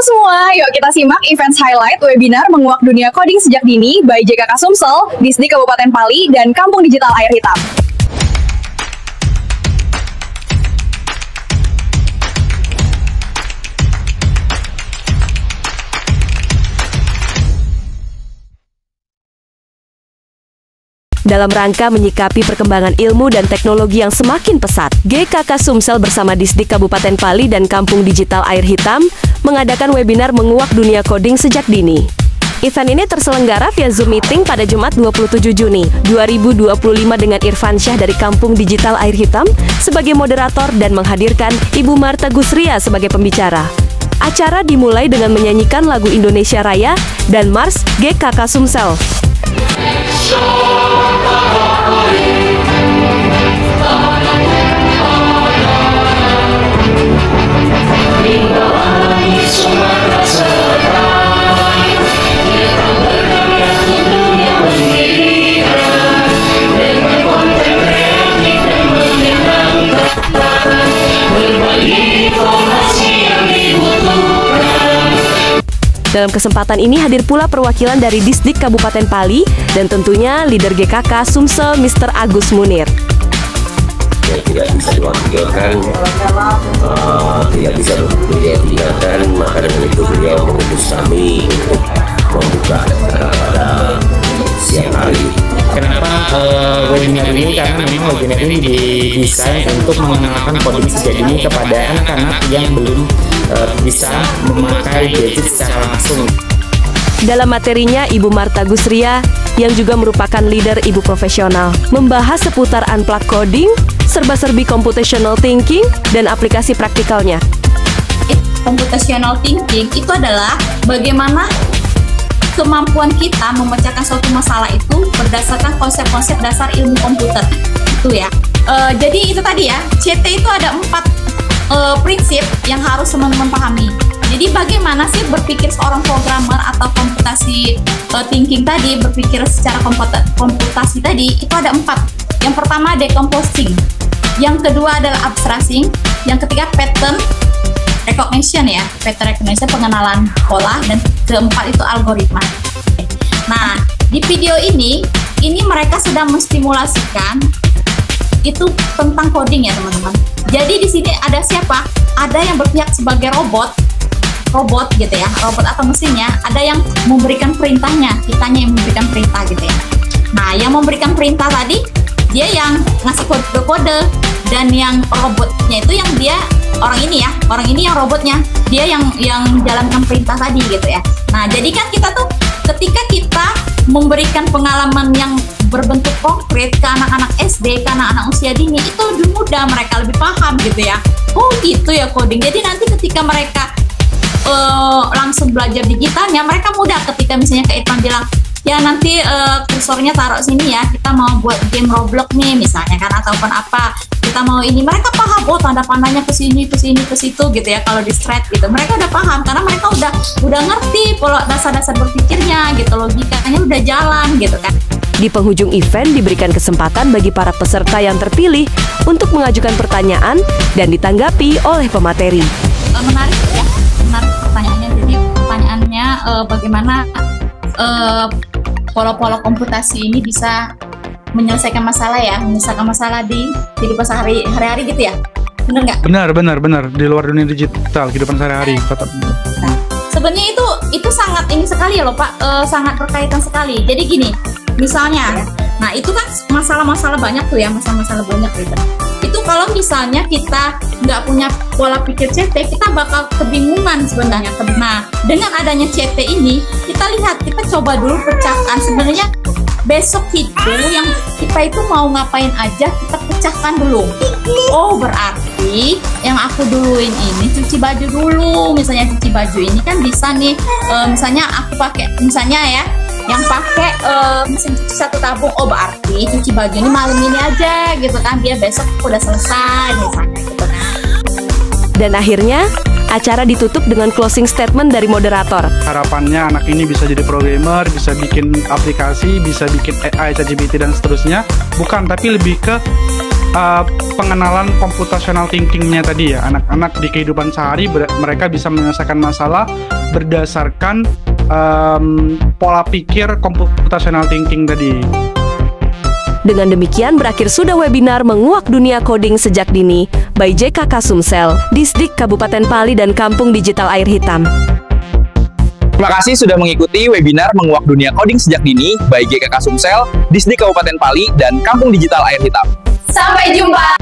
semua, yuk kita simak events highlight webinar menguak dunia coding sejak dini by JKK Sumsel, Disdik Kabupaten Pali, dan Kampung Digital Air Hitam. Dalam rangka menyikapi perkembangan ilmu dan teknologi yang semakin pesat, GKK Sumsel bersama Disdik Kabupaten Pali dan Kampung Digital Air Hitam mengadakan webinar menguak dunia coding sejak dini. Event ini terselenggara via Zoom Meeting pada Jumat 27 Juni 2025 dengan Irfan Syah dari Kampung Digital Air Hitam sebagai moderator dan menghadirkan Ibu Marta Gusria sebagai pembicara. Acara dimulai dengan menyanyikan lagu Indonesia Raya dan Mars GKK Sumsel. Dalam kesempatan ini hadir pula perwakilan dari Disdik Kabupaten Pali dan tentunya leader GKK Sumsel Mr. Agus Munir. Tidak bisa diwakilkan, tidak bisa ditinggalkan, maka dengan itu beliau mengutus kami untuk membuka pada siang hari. Kenapa webinar ini? Karena memang webinar ini didesain untuk mengenalkan coding sejak dini kepada anak-anak yang belum bisa memakai gadget secara langsung. Dalam materinya, Ibu Marta Gusria, yang juga merupakan leader ibu profesional, membahas seputar unplug coding, serba-serbi computational thinking, dan aplikasi praktikalnya. Computational thinking itu adalah bagaimana kemampuan kita memecahkan suatu masalah itu berdasarkan konsep-konsep dasar ilmu komputer. Itu ya. Jadi itu tadi ya, CT itu ada 4 prinsip yang harus teman-teman pahami. Jadi bagaimana sih berpikir seorang programmer atau komputasi thinking tadi, berpikir secara komputasi tadi, itu ada 4. Yang pertama decomposing, yang kedua adalah abstracting, yang ketiga pattern recognition ya, pattern recognition pengenalan pola, dan keempat itu algoritma. Nah, di video ini mereka sedang menstimulasikan itu tentang coding ya teman-teman. Jadi di sini ada siapa? Ada yang berpihak sebagai robot gitu ya, robot atau mesinnya. Ada yang memberikan perintahnya, kitanya yang memberikan perintah gitu ya. Nah, yang memberikan perintah tadi dia yang ngasih kode-kode, dan yang robotnya itu yang dia orang ini yang robotnya, dia yang jalankan perintah tadi gitu ya. Nah, jadi kan kita tuh ketika kita memberikan pengalaman yang berbentuk konkret ke anak-anak SD, ke anak-anak usia dini, itu lebih mudah, mereka lebih paham gitu ya. Oh gitu ya coding. Jadi nanti ketika mereka langsung belajar digitalnya, mereka mudah ketika misalnya Kak Irfan bilang, ya nanti kursornya taruh sini ya, kita mau buat game Roblox nih misalnya kan, ataupun apa, kita mau ini, mereka paham, oh tanda panahnya ke sini, ke situ gitu ya. Kalau di thread gitu, mereka udah paham karena mereka udah ngerti pola dasar-dasar berpikirnya gitu, logikanya udah jalan gitu kan. Di penghujung event diberikan kesempatan bagi para peserta yang terpilih untuk mengajukan pertanyaan dan ditanggapi oleh pemateri. Menarik ya, menarik pertanyaannya. Jadi pertanyaannya bagaimana pola-pola komputasi ini bisa menyelesaikan masalah di kehidupan sehari-hari gitu ya, benar nggak? Benar, di luar dunia digital, kehidupan sehari-hari. Nah, sebenarnya itu sangat ini sekali ya loh Pak, sangat berkaitan sekali. Jadi gini, misalnya, nah itu kan masalah-masalah banyak tuh ya, masalah-masalah banyak gitu. Itu kalau misalnya kita nggak punya pola pikir CT, kita bakal kebingungan sebenarnya. Nah, dengan adanya CT ini, kita coba dulu pecahkan sebenarnya. Besok itu yang kita itu mau ngapain aja, kita pecahkan dulu. Oh berarti yang aku duluin ini cuci baju dulu. Misalnya cuci baju ini kan bisa nih, misalnya aku pakai misalnya ya, yang pakai mesin cuci 1 tabung. Oh berarti cuci baju ini malam ini aja gitu kan, biar besok udah selesai misalnya gitu kan. Dan akhirnya acara ditutup dengan closing statement dari moderator. Harapannya anak ini bisa jadi programmer, bisa bikin aplikasi, bisa bikin AI, ChatGPT dan seterusnya. Bukan, tapi lebih ke pengenalan computational thinking-nya tadi ya. Anak-anak di kehidupan sehari mereka bisa menyelesaikan masalah berdasarkan pola pikir computational thinking tadi. Dengan demikian berakhir sudah webinar Menguak Dunia Coding Sejak Dini by JKK Sumsel, Disdik Kabupaten Pali dan Kampung Digital Air Hitam. Terima kasih sudah mengikuti webinar Menguak Dunia Coding Sejak Dini by GKK Sumsel, Disdik Kabupaten Pali dan Kampung Digital Air Hitam. Sampai jumpa!